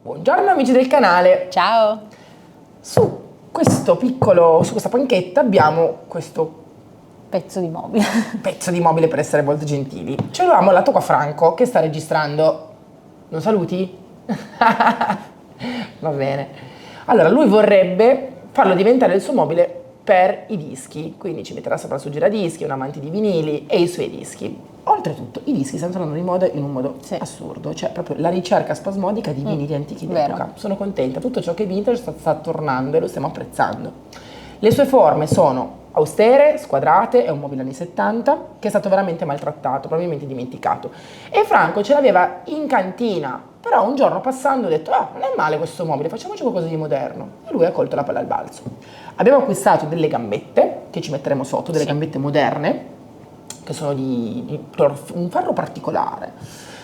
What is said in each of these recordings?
Buongiorno amici del canale. Ciao! Su questa panchetta abbiamo questo Pezzo di mobile. pezzo di mobile, per essere molto gentili. Ce l'ho mollato qua Franco che sta registrando. Non saluti? Va bene. Allora, lui vorrebbe farlo diventare il suo mobile per i dischi, quindi ci metterà sopra il suo giradischi, un amante di vinili e i suoi dischi. Oltretutto, i dischi stanno tornando di moda in un modo assurdo, cioè proprio la ricerca spasmodica di vinili antichi d'epoca. Sono contenta, tutto ciò che è vintage sta tornando e lo stiamo apprezzando. Le sue forme sono austere, squadrate, è un mobile anni 70 che è stato veramente maltrattato, probabilmente dimenticato. E Franco ce l'aveva in cantina, però un giorno passando ha detto non è male questo mobile, facciamoci qualcosa di moderno. E lui ha colto la palla al balzo. Abbiamo acquistato delle gambette, che ci metteremo sotto, delle gambette moderne, che sono di un ferro particolare.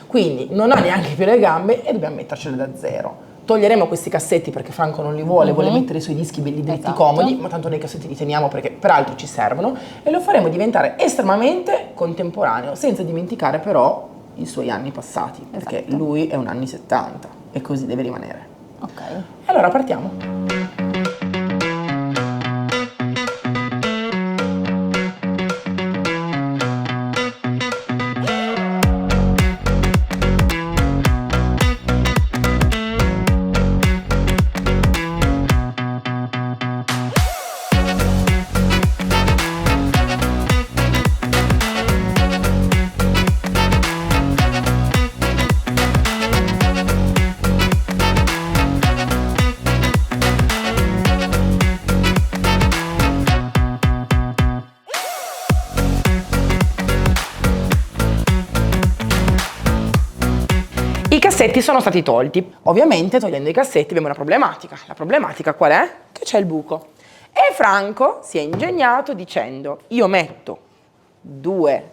Quindi non ha neanche più le gambe e dobbiamo mettercele da zero. Toglieremo questi cassetti perché Franco non li vuole, vuole mettere i suoi dischi belli dritti, comodi, ma tanto nei cassetti li teniamo perché peraltro ci servono, e lo faremo diventare estremamente contemporaneo, senza dimenticare però i suoi anni passati, perché lui è un anni 70 e così deve rimanere. Ok. Allora partiamo. I cassetti sono stati tolti. Ovviamente togliendo i cassetti abbiamo una problematica. La problematica qual è? Che c'è il buco. E Franco si è ingegnato dicendo: io metto due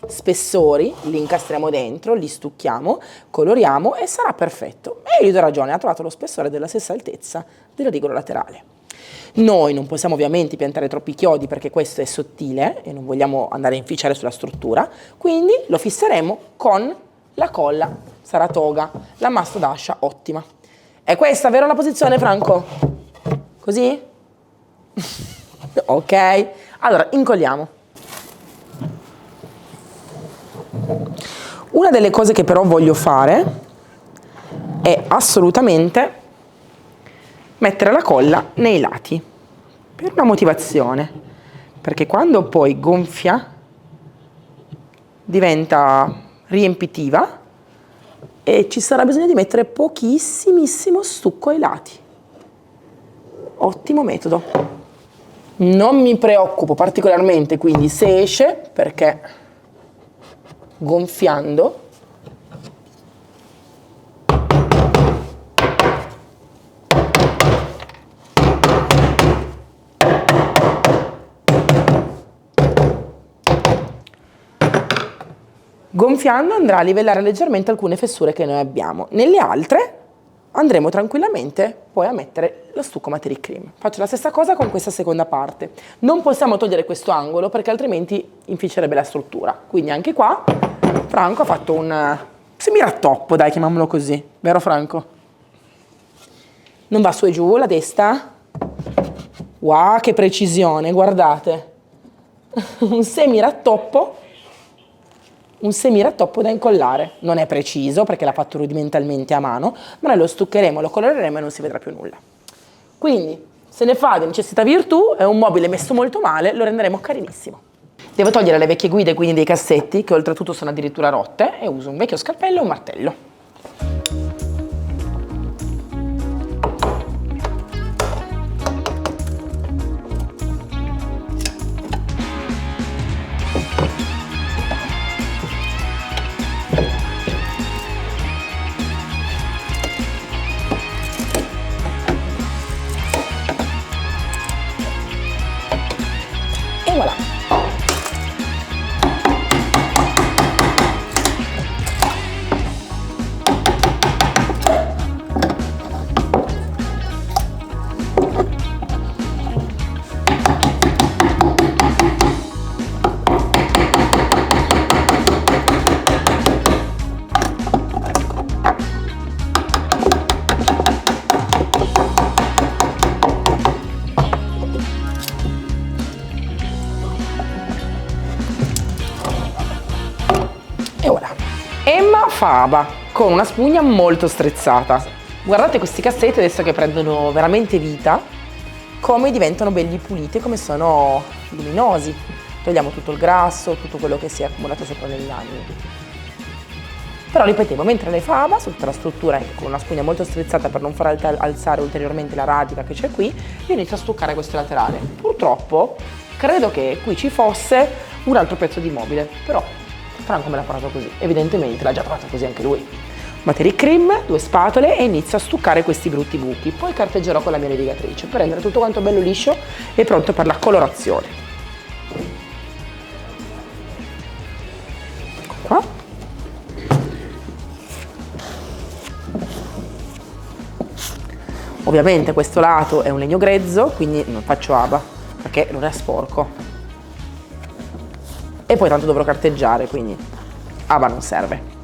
spessori, li incastriamo dentro, li stucchiamo, coloriamo e sarà perfetto. E io gli do ragione, ha trovato lo spessore della stessa altezza della rigola laterale. Noi non possiamo ovviamente piantare troppi chiodi perché questo è sottile e non vogliamo andare a inficiare sulla struttura, quindi lo fisseremo con la colla Saratoga, la masta d'ascia ottima. È questa, vero, la posizione, Franco? Così? Ok, allora incolliamo. Una delle cose che però voglio fare è assolutamente mettere la colla nei lati, per una motivazione, perché quando poi gonfia diventa riempitiva e ci sarà bisogno di mettere pochissimissimo stucco ai lati. Ottimo metodo. Non mi preoccupo particolarmente quindi se esce, perché gonfiando andrà a livellare leggermente alcune fessure che noi abbiamo. Nelle altre andremo tranquillamente poi a mettere lo stucco Materic Cream. Faccio la stessa cosa con questa seconda parte. Non possiamo togliere questo angolo perché altrimenti inficerebbe la struttura. Quindi anche qua Franco ha fatto un semirattoppo, dai, chiamiamolo così. Vero Franco? Non va su e giù la testa? Wow, che precisione, guardate. Un semirattoppo da incollare. Non è preciso perché l'ha fatto rudimentalmente a mano, ma noi lo stuccheremo, lo coloreremo e non si vedrà più nulla. Quindi, se ne fa di necessità virtù, è un mobile messo molto male, lo renderemo carinissimo. Devo togliere le vecchie guide, quindi dei cassetti, che oltretutto sono addirittura rotte, e uso un vecchio scalpello e un martello. Voilà. fava con una spugna molto strizzata. Guardate questi cassetti adesso che prendono veramente vita, come diventano belli puliti, come sono luminosi. Togliamo tutto il grasso, tutto quello che si è accumulato sopra negli anni. Però ripetevo, mentre le fava, su tutta la struttura con una spugna molto strizzata per non far alzare ulteriormente la radica che c'è qui, io inizio a stuccare questo laterale. Purtroppo credo che qui ci fosse un altro pezzo di mobile, però Franco me l'ha parato così, evidentemente l'ha già trovato così anche lui. Materi cream, 2 spatole e inizio a stuccare questi brutti buchi. Poi carteggerò con la mia levigatrice per rendere tutto quanto bello liscio e pronto per la colorazione. Ecco qua. Ovviamente questo lato è un legno grezzo, quindi non faccio aba, perché non è sporco. E poi tanto dovrò carteggiare, quindi aba non serve.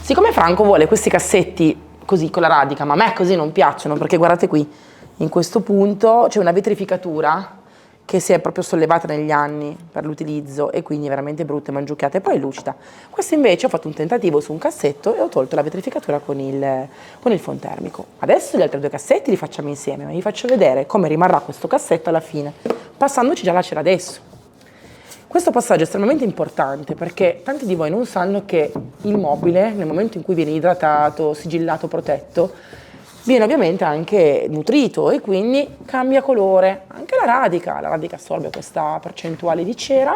Siccome Franco vuole questi cassetti così con la radica, ma a me così non piacciono, perché guardate qui, in questo punto c'è una vetrificatura che si è proprio sollevata negli anni per l'utilizzo e quindi è veramente brutta e mangiucchiata e poi è lucida. Questo invece ho fatto un tentativo su un cassetto e ho tolto la vetrificatura con il fontermico. Adesso gli altri 2 cassetti li facciamo insieme, ma vi faccio vedere come rimarrà questo cassetto alla fine, passandoci già la cera adesso. Questo passaggio è estremamente importante perché tanti di voi non sanno che il mobile, nel momento in cui viene idratato, sigillato, protetto, viene ovviamente anche nutrito e quindi cambia colore. Anche la radica assorbe questa percentuale di cera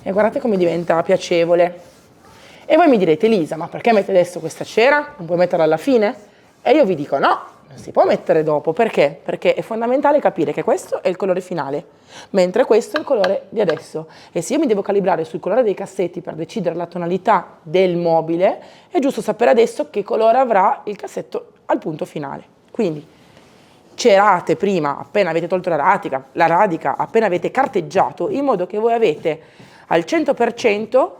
e guardate come diventa piacevole. E voi mi direte, Elisa, ma perché metti adesso questa cera? Non puoi metterla alla fine? E io vi dico no. Non si può mettere dopo, perché? Perché è fondamentale capire che questo è il colore finale, mentre questo è il colore di adesso. E se io mi devo calibrare sul colore dei cassetti per decidere la tonalità del mobile, è giusto sapere adesso che colore avrà il cassetto al punto finale. Quindi cerate prima, appena avete tolto la radica, appena avete carteggiato, in modo che voi avete al 100%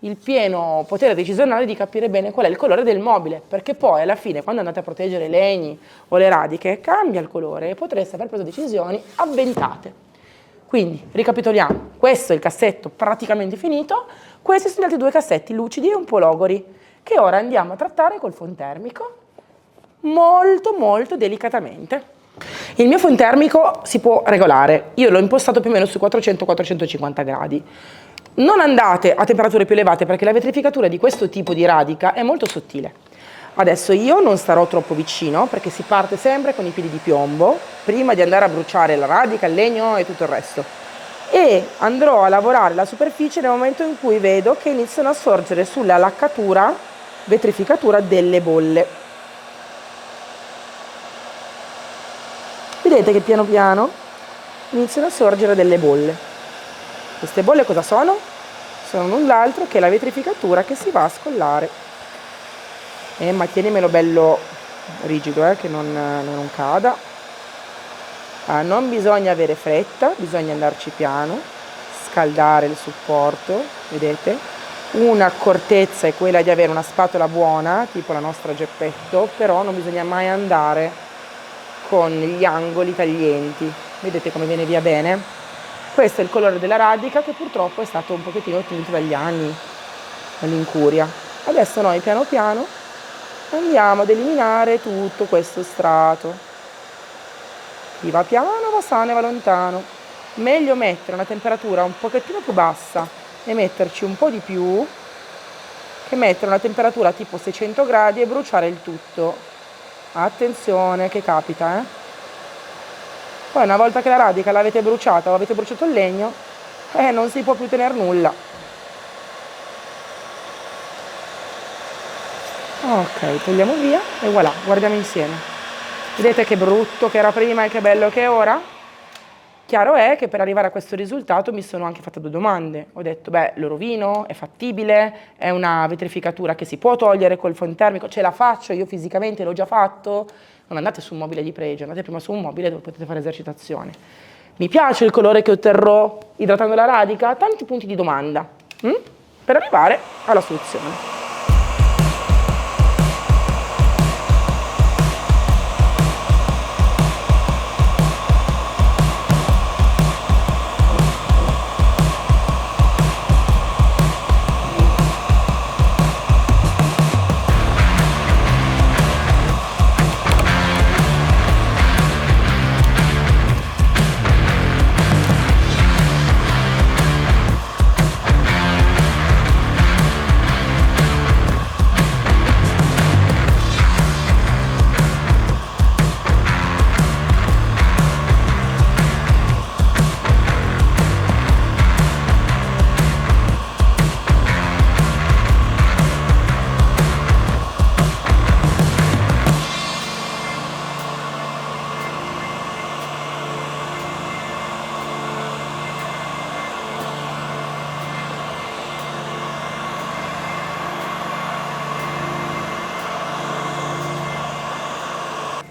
il pieno potere decisionale di capire bene qual è il colore del mobile, perché poi alla fine quando andate a proteggere i legni o le radiche cambia il colore e potreste aver preso decisioni avventate. Quindi ricapitoliamo, questo è il cassetto praticamente finito, questi sono gli altri 2 cassetti lucidi e un po' logori che ora andiamo a trattare col fontermico molto molto delicatamente. Il mio fontermico si può regolare, io l'ho impostato più o meno sui 400-450 gradi. Non andate a temperature più elevate perché la vetrificatura di questo tipo di radica è molto sottile. Adesso io non starò troppo vicino perché si parte sempre con i piedi di piombo prima di andare a bruciare la radica, il legno e tutto il resto. E andrò a lavorare la superficie nel momento in cui vedo che iniziano a sorgere sulla laccatura, vetrificatura delle bolle. Vedete che piano piano iniziano a sorgere delle bolle. Queste bolle cosa sono? Sono null'altro che la vetrificatura che si va a scollare. Ma tienimelo bello rigido, che non cada. Non bisogna avere fretta, bisogna andarci piano, scaldare il supporto, vedete? Un'accortezza è quella di avere una spatola buona, tipo la nostra Geppetto, però non bisogna mai andare con gli angoli taglienti. Vedete come viene via bene? Questo è il colore della radica che purtroppo è stato un pochettino tinto dagli anni, dall'incuria. Adesso noi piano piano andiamo ad eliminare tutto questo strato. Chi va piano va sano e va lontano. Meglio mettere una temperatura un pochettino più bassa e metterci un po' di più che mettere una temperatura tipo 600 gradi e bruciare il tutto. Attenzione che capita, Poi una volta che la radica l'avete bruciata o avete bruciato il legno, non si può più tenere nulla. Ok, togliamo via e voilà, guardiamo insieme. Vedete che brutto che era prima e che bello che è ora? Chiaro è che per arrivare a questo risultato mi sono anche fatta 2 domande. Ho detto, beh, lo rovino? È fattibile? È una vetrificatura che si può togliere col foam termico? Ce la faccio? Io fisicamente l'ho già fatto? Non andate su un mobile di pregio, andate prima su un mobile dove potete fare esercitazione. Mi piace il colore che otterrò idratando la radica? Tanti punti di domanda per arrivare alla soluzione.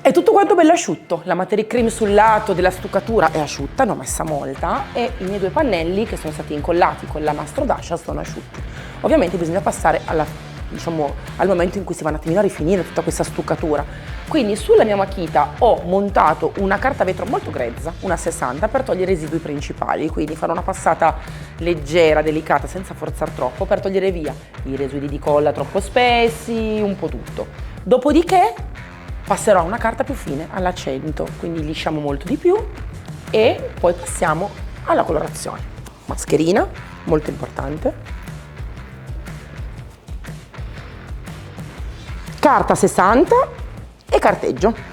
È tutto quanto bello asciutto, la materia cream sul lato della stuccatura è asciutta, ne ho messa molta, e i miei 2 pannelli che sono stati incollati con la nastro d'ascia sono asciutti. Ovviamente bisogna passare al momento in cui si va un attimino a rifinire tutta questa stuccatura. Quindi sulla mia matita ho montato una carta vetro molto grezza, una 60, per togliere i residui principali, quindi farò una passata leggera, delicata, senza forzare troppo, per togliere via i residui di colla troppo spessi, un po' tutto. Dopodiché passerò a una carta più fine, alla 100, quindi lisciamo molto di più e poi passiamo alla colorazione. Mascherina, molto importante. Carta 60 e carteggio.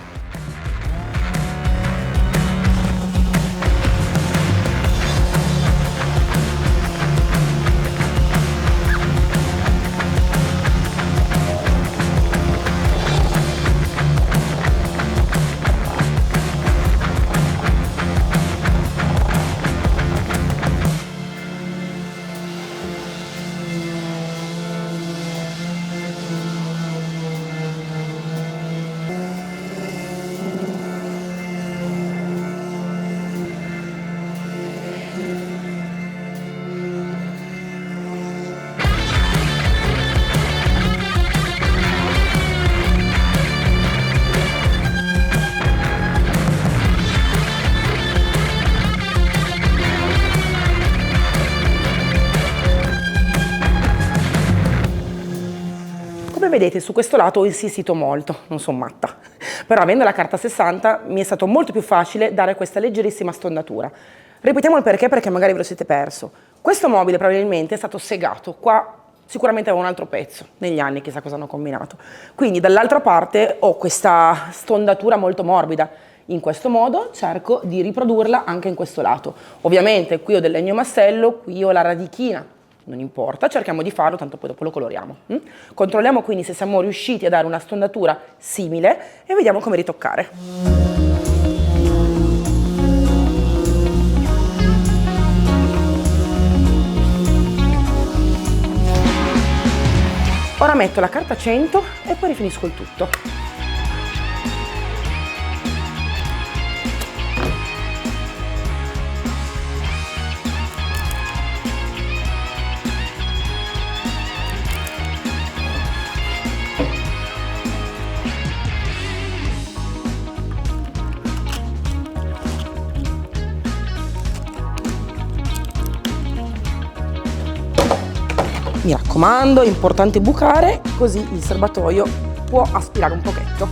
Come vedete su questo lato ho insistito molto, non sono matta, però avendo la carta 60 mi è stato molto più facile dare questa leggerissima stondatura. Ripetiamo il perché magari ve lo siete perso. Questo mobile probabilmente è stato segato, qua sicuramente avevo un altro pezzo, negli anni chissà cosa hanno combinato. Quindi dall'altra parte ho questa stondatura molto morbida. In questo modo cerco di riprodurla anche in questo lato. Ovviamente qui ho del legno massello, qui ho la radichina. Non importa, cerchiamo di farlo, tanto poi dopo lo coloriamo. Controlliamo quindi se siamo riusciti a dare una stondatura simile e vediamo come ritoccare. Ora metto la carta 100 e poi rifinisco il tutto. Mi raccomando, è importante bucare, così il serbatoio può aspirare un pochetto.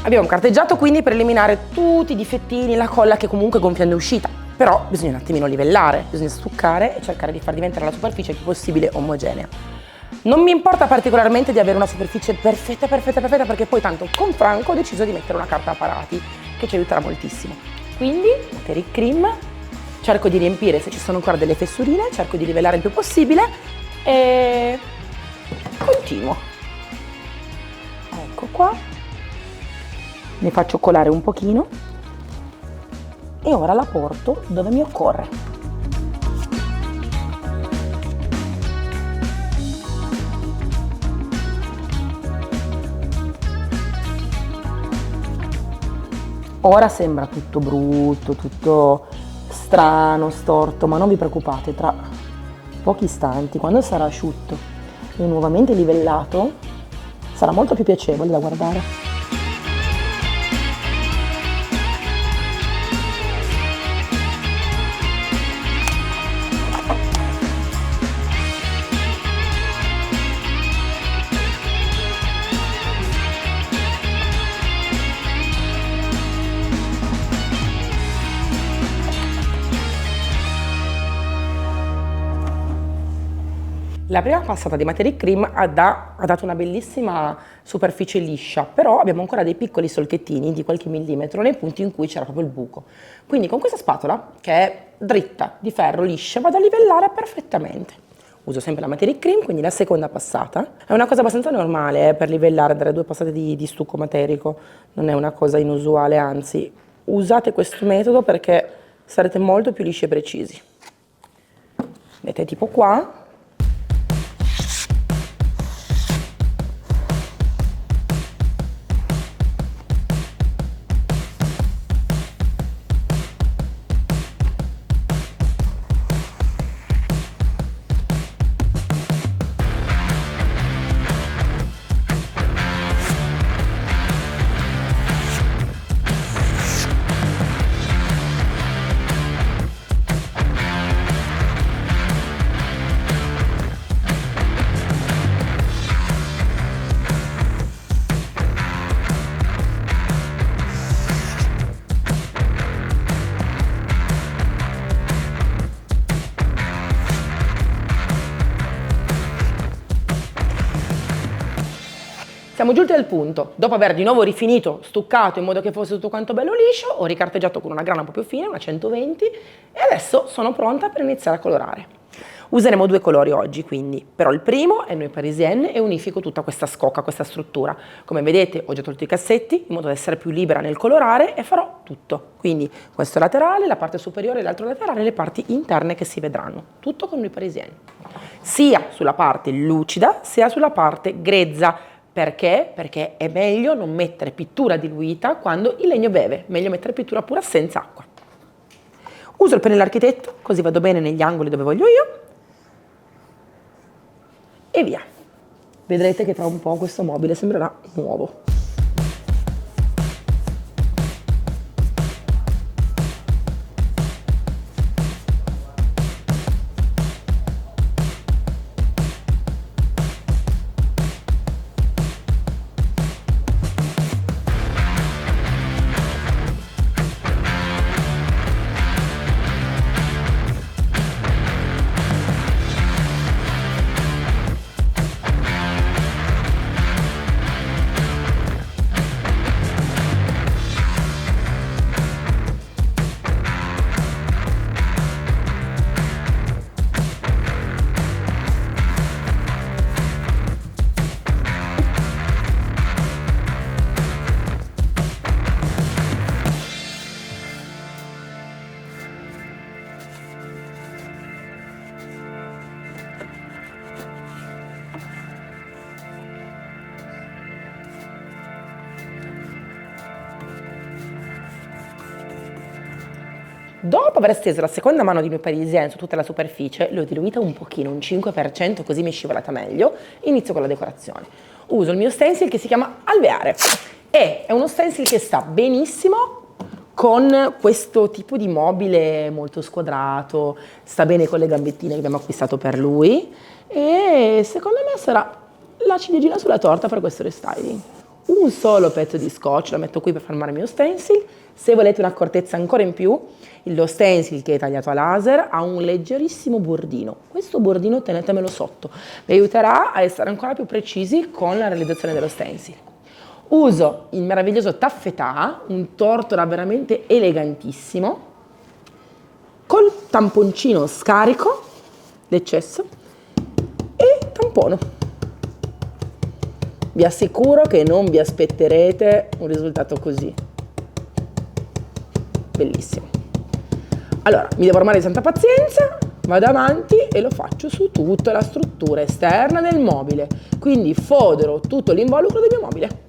Abbiamo carteggiato quindi per eliminare tutti i difettini, la colla che comunque gonfiando è uscita, però bisogna un attimino livellare, bisogna stuccare e cercare di far diventare la superficie il più possibile omogenea. Non mi importa particolarmente di avere una superficie perfetta perché poi tanto con Franco ho deciso di mettere una carta a parati che ci aiuterà moltissimo. Quindi, Materic Cream. Cerco di riempire se ci sono ancora delle fessurine, cerco di livellare il più possibile e continuo. Ecco qua. Ne faccio colare un pochino e ora la porto dove mi occorre. Ora sembra tutto brutto, tutto strano, storto, ma non vi preoccupate, tra pochi istanti, quando sarà asciutto e nuovamente livellato, sarà molto più piacevole da guardare. La prima passata di Materic Cream ha dato una bellissima superficie liscia, però abbiamo ancora dei piccoli solchettini di qualche millimetro nei punti in cui c'era proprio il buco. Quindi con questa spatola, che è dritta, di ferro, liscia, vado a livellare perfettamente. Uso sempre la Materic Cream, quindi la seconda passata. È una cosa abbastanza normale per livellare, dare 2 passate di stucco materico, non è una cosa inusuale, anzi, usate questo metodo perché sarete molto più lisci e precisi. Vedete, tipo qua. Siamo giunti al punto, dopo aver di nuovo rifinito, stuccato in modo che fosse tutto quanto bello liscio, ho ricarteggiato con una grana un po' più fine, una 120, e adesso sono pronta per iniziare a colorare. Useremo 2 colori oggi, quindi, però il primo è Noi Parisienne e unifico tutta questa scocca, questa struttura. Come vedete ho già tolto i cassetti, in modo da essere più libera nel colorare, e farò tutto. Quindi questo laterale, la parte superiore e l'altro laterale, le parti interne che si vedranno. Tutto con Noi Parisienne. Sia sulla parte lucida, sia sulla parte grezza. Perché? Perché è meglio non mettere pittura diluita quando il legno beve, meglio mettere pittura pura senza acqua. Uso il pennello architetto, così vado bene negli angoli dove voglio io, e via. Vedrete che tra un po' questo mobile sembrerà nuovo. Dopo aver steso la seconda mano di Noi Parisienne su tutta la superficie, l'ho diluita un pochino, un 5%, così mi è scivolata meglio, inizio con la decorazione. Uso il mio stencil che si chiama Alveare e è uno stencil che sta benissimo con questo tipo di mobile molto squadrato, sta bene con le gambettine che abbiamo acquistato per lui e secondo me sarà la ciliegina sulla torta per questo restyling. Un solo pezzo di scotch lo metto qui per formare il mio stencil. Se volete un'accortezza ancora in più, lo stencil che è tagliato a laser ha un leggerissimo bordino. Questo bordino tenetemelo sotto, vi aiuterà a essere ancora più precisi con la realizzazione dello stencil. Uso il meraviglioso taffetà, un tortora veramente elegantissimo, col tamponcino scarico l'eccesso e tampono. Vi assicuro che non vi aspetterete un risultato così. Bellissimo. Allora, mi devo armare di santa pazienza, vado avanti e lo faccio su tutta la struttura esterna del mobile. Quindi fodero tutto l'involucro del mio mobile.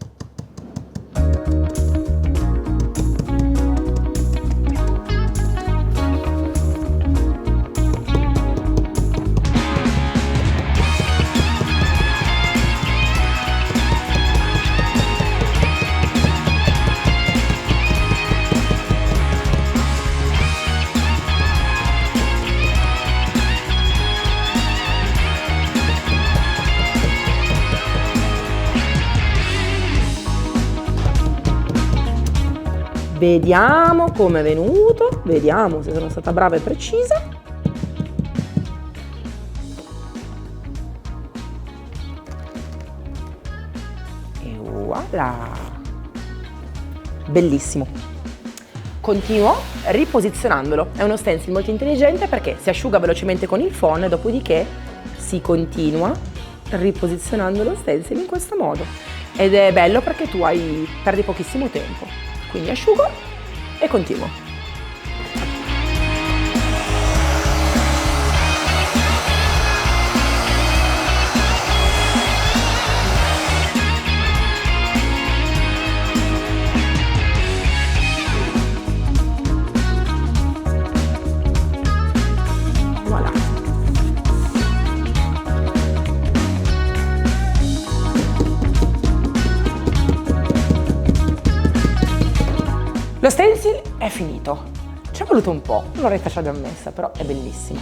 Vediamo come è venuto, vediamo se sono stata brava e precisa. E voilà! Bellissimo! Continuo riposizionandolo. È uno stencil molto intelligente perché si asciuga velocemente con il phon, dopodiché si continua riposizionando lo stencil in questo modo. Ed è bello perché tu perdi pochissimo tempo. Quindi asciugo e continuo. Voilà. Lo stencil è finito, ci è voluto un po', l'oretta ce l'abbiamo messa, però è bellissimo.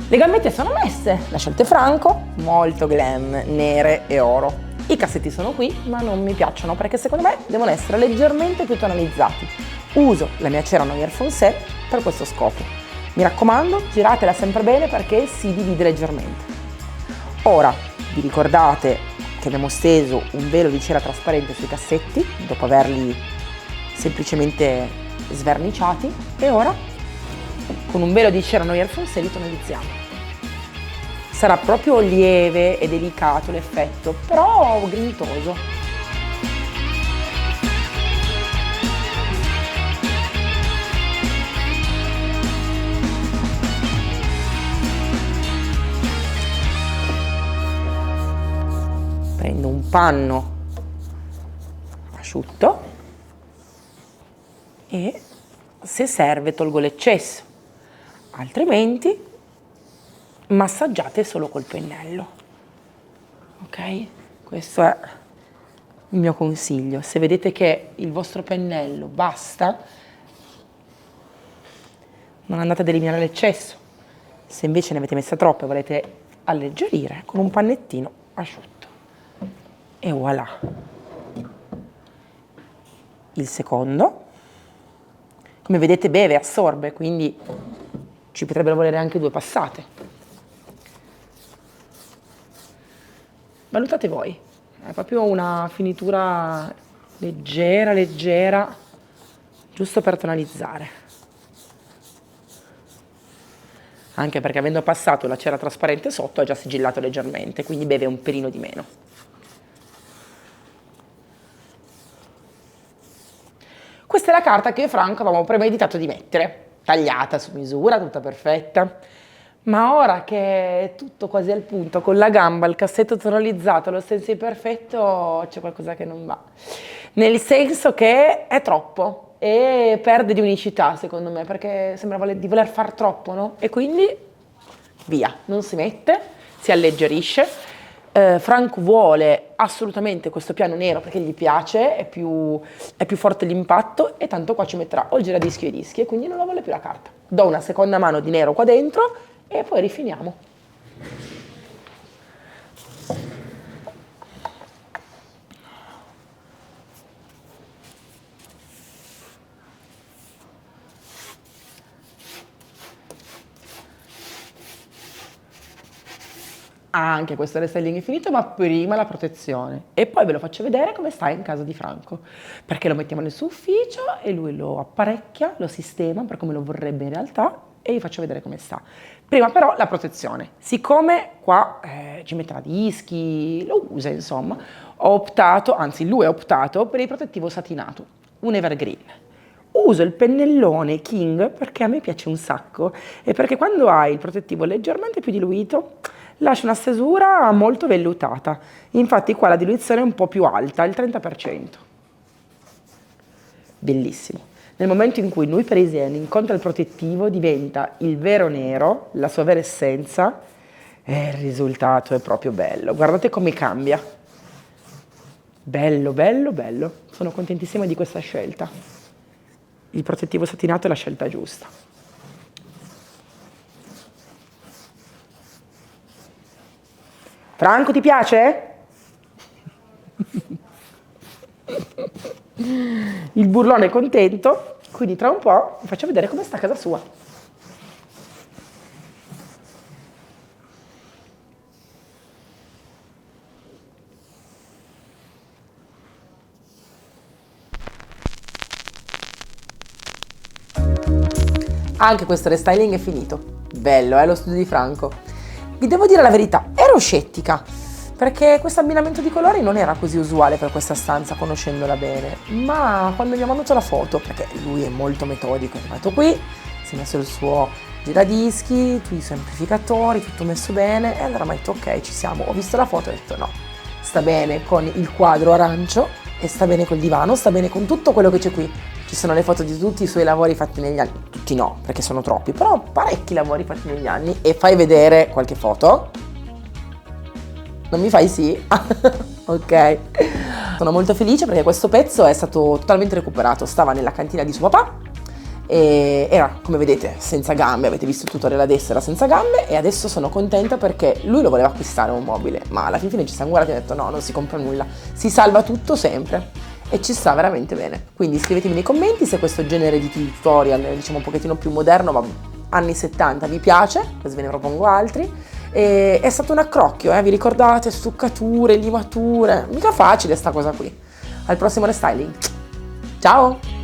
Le gambette sono messe, le scelte Franco, molto glam, nere e oro. I cassetti sono qui, ma non mi piacciono perché secondo me devono essere leggermente più tonalizzati. Uso la mia cera Noir Foncé per questo scopo. Mi raccomando, giratela sempre bene perché si divide leggermente. Ora, vi ricordate che abbiamo steso un velo di cera trasparente sui cassetti, dopo averli semplicemente sverniciati, e ora con un velo di cera Noir Foncé li tonalizziamo. Sarà proprio lieve e delicato l'effetto, però grintoso. Prendo un panno asciutto e se serve tolgo l'eccesso, altrimenti massaggiate solo col pennello. Ok? Questo è il mio consiglio. Se vedete che il vostro pennello basta, non andate ad eliminare l'eccesso. Se invece ne avete messa troppo e volete alleggerire, con un pannettino asciutto. E voilà. Il secondo. Come vedete beve, assorbe, quindi ci potrebbero volere anche 2 passate. Valutate voi, è proprio una finitura leggera, leggera, giusto per tonalizzare. Anche perché avendo passato la cera trasparente sotto ha già sigillato leggermente, quindi beve un pelino di meno. Questa è la carta che io e Franco avevamo premeditato di mettere, tagliata su misura, tutta perfetta. Ma ora che è tutto quasi al punto, con la gamba, il cassetto tonalizzato, lo stencil perfetto, c'è qualcosa che non va. Nel senso che è troppo e perde di unicità, secondo me, perché sembra di voler far troppo, no? E quindi via, non si mette, si alleggerisce. Franco vuole assolutamente questo piano nero perché gli piace, è più forte l'impatto, e tanto qua ci metterà o il giradischi o i dischi, e quindi non la vuole più la carta. Do una seconda mano di nero qua dentro e poi rifiniamo. Anche questo restyling è finito, ma prima la protezione. E poi ve lo faccio vedere come sta in casa di Franco, perché lo mettiamo nel suo ufficio e lui lo apparecchia, lo sistema per come lo vorrebbe in realtà e vi faccio vedere come sta. Prima però la protezione. Siccome qua ci metterà dischi, lo usa insomma, ho optato, anzi lui ha optato per il protettivo satinato, un evergreen. Uso il pennellone King perché a me piace un sacco e perché quando hai il protettivo leggermente più diluito lascia una stesura molto vellutata. Infatti qua la diluizione è un po' più alta, il 30%. Bellissimo. Nel momento in cui noi parisieni incontra il protettivo diventa il vero nero, la sua vera essenza e il risultato è proprio bello. Guardate come cambia. Bello, bello, bello. Sono contentissima di questa scelta. Il protettivo satinato è la scelta giusta. Franco, ti piace? Il burlone è contento, quindi tra un po' vi faccio vedere come sta a casa sua. Anche questo restyling è finito. Bello, lo studio di Franco. Vi devo dire la verità, ero scettica, perché questo abbinamento di colori non era così usuale per questa stanza, conoscendola bene. Ma quando mi ha mandato la foto, perché lui è molto metodico, è arrivato qui, si è messo il suo giradischi, tutti i suoi amplificatori, tutto messo bene, e allora mi ha detto ok, ci siamo. Ho visto la foto e ho detto no, sta bene con il quadro arancio, e sta bene col divano, sta bene con tutto quello che c'è qui. Ci sono le foto di tutti i suoi lavori fatti negli anni, tutti no, perché sono troppi, però parecchi lavori fatti negli anni. E fai vedere qualche foto? Non mi fai sì? Ok. Sono molto felice perché questo pezzo è stato totalmente recuperato, stava nella cantina di suo papà e era, come vedete, senza gambe, avete visto il tutorial adesso, era senza gambe e adesso sono contenta perché lui lo voleva acquistare un mobile, ma alla fine ci siamo guardati e ha detto no, non si compra nulla, si salva tutto sempre e ci sta veramente bene. Quindi scrivetemi nei commenti se questo genere di tutorial, diciamo un pochettino più moderno, ma anni 70 vi piace, così ve ne propongo altri. E è stato un accrocchio, vi ricordate? Stuccature, limature, mica facile sta cosa qui. Al prossimo restyling, ciao!